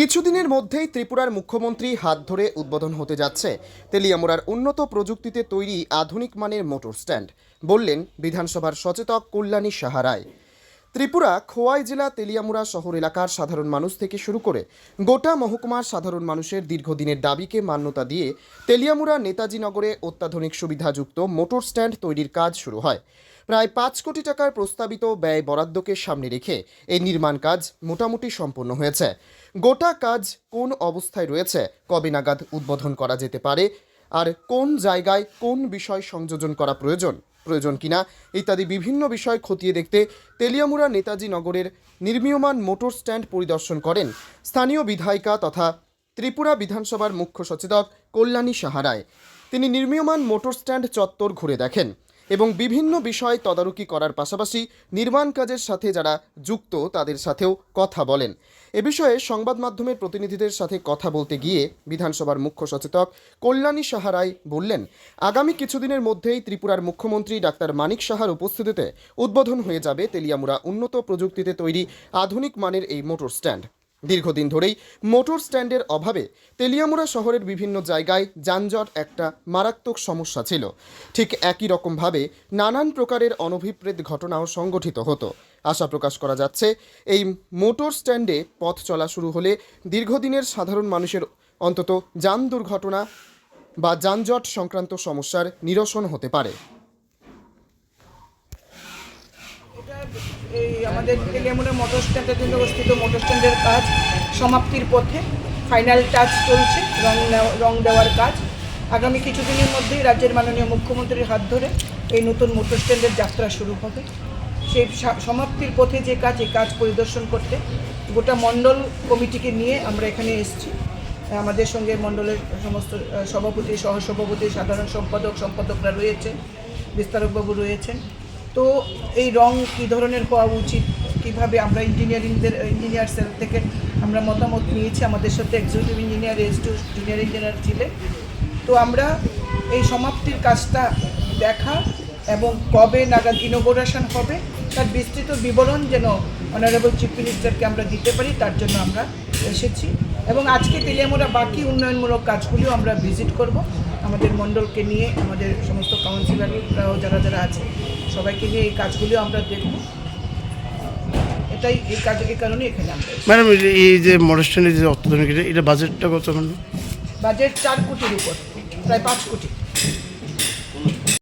কিছুদিনের মধ্যেই ত্রিপুরার মুখ্যমন্ত্রী হাত ধরে উদ্বোধন হতে যাচ্ছে তেলিয়ামুড়ার উন্নত প্রযুক্তিতে তৈরি আধুনিক মানের মোটর স্ট্যান্ড, বললেন বিধানসভার সচেতক কল্যাণী সাহা রায়। ত্রিপুরা খোয়াই জেলা তেলিয়ামুড়া শহর এলাকার সাধারণ মানুষ থেকে শুরু করে গোটা মহকুমার সাধারণ মানুষের দীর্ঘদিনের দাবিকে মান্যতা দিয়ে তেলিয়ামুড়া নেতাজি নগরে অত্যাধুনিক সুবিধাযুক্ত মোটর স্ট্যান্ড তৈরির কাজ শুরু হয়। প্রায় 5 কোটি টাকার প্রস্তাবিত ব্যয় বরাদ্দকে সামনে রেখে এই নির্মাণ কাজ মোটামুটি সম্পন্ন হয়েছে। গোটা কাজ কোন অবস্থায় রয়েছে, কবে নাগাদ উদ্বোধন করা যেতে পারে, আর কোন জায়গায় কোন বিষয় সংযোজন করা প্রয়োজন কিনা ইত্যাদি বিভিন্ন বিষয় খতিয়ে দেখতে তেলিয়ামুড়া নেতাজি নগরের নির্মীয়মান মোটর স্ট্যান্ড পরিদর্শন করেন স্থানীয় বিধায়িকা তথা ত্রিপুরা বিধানসভার মুখ্য সচেতক কল্যাণী সাহা রায়। তিনি নির্মীয়মান মোটর স্ট্যান্ড চত্বর ঘুরে দেখেন এবং বিভিন্ন বিষয় তদারকি করার পাশাপাশি নির্মাণ কাজের সাথে যারা যুক্ত তাদের সাথেও কথা বলেন। এ বিষয়ে সংবাদ মাধ্যমের প্রতিনিধিদের সাথে কথা বলতে গিয়ে বিধানসভার মুখ্য সচেতক কল্যাণী সাহা রায় বললেন, আগামী কিছুদিনের মধ্যেই ত্রিপুরার মুখ্যমন্ত্রী ডাক্তার মানিক সাহার উপস্থিতিতে উদ্বোধন হয়ে যাবে তেলিয়ামুড়া উন্নত প্রযুক্তিতে তৈরি আধুনিক মানের এই মোটর স্ট্যান্ড। দীর্ঘদিন ধরেই মোটর স্ট্যান্ডের অভাবে তেলিয়ামুড়া শহরের বিভিন্ন জায়গায় যানজট একটা মারাত্মক সমস্যা ছিল। ঠিক একই রকমভাবে নানান প্রকারের অনভিপ্রেত ঘটনাও সংঘটিত হতো। আশা প্রকাশ করা যাচ্ছে এই মোটর স্ট্যান্ডে পথ চলা শুরু হলে দীর্ঘদিনের সাধারণ মানুষের অন্তত যান দুর্ঘটনা বা যানজট সংক্রান্ত সমস্যার নিরসন হতে পারে। এই আমাদের তেলিয়ামুড়া মোটর স্ট্যান্ডের জন্য অবস্থিত মোটর স্ট্যান্ডের কাজ সমাপ্তির পথে, ফাইনাল টাচ চলছে, রং দেওয়ার কাজ। আগামী কিছুদিনের মধ্যেই রাজ্যের মাননীয় মুখ্যমন্ত্রীর হাত ধরে এই নতুন মোটর স্ট্যান্ডের যাত্রা শুরু হবে। সেই সমাপ্তির পথে যে কাজ, এই কাজ পরিদর্শন করতে গোটা মণ্ডল কমিটিকে নিয়ে আমরা এখানে এসেছি। আমাদের সঙ্গে মণ্ডলের সমস্ত সভাপতি, সহসভাপতি, সাধারণ সম্পাদকরা রয়েছেন, বিস্তারকবাবু রয়েছেন। তো এই রং কী ধরনের হওয়া উচিত, কীভাবে আমরা ইঞ্জিনিয়ার সেল থেকে আমরা মতামত নিয়েছি। আমাদের সাথে এক্সিকিউটিভ ইঞ্জিনিয়ার, জুনিয়র ইঞ্জিনিয়ার ছিলেন। তো আমরা এই সমাপ্তির কাজটা দেখা এবং কবে নাগাদ ইনোগ্রেশন হবে তার বিস্তৃত বিবরণ যেন অনারেবল চিফ মিনিস্টারকে আমরা দিতে পারি, তার জন্য আমরা এসেছি। এবং আজকে তেলিয়ামুড়া বাকি উন্নয়নমূলক কাজগুলিও আমরা ভিজিট করব আমাদের মণ্ডলকে নিয়ে, আমাদের সমস্ত কাউন্সিলররাও যারা আছে সবাইকে নিয়ে এই কাজগুলিও আমরা দেখব। এটাই এই কারণে এখানে আমরা। ম্যাডাম, এই যে মোটর স্ট্যান্ডের যে অত্যাধুনিক, এটা বাজেটটা কত? বাজেট 4 কোটির উপর, প্রায় 5 কোটি।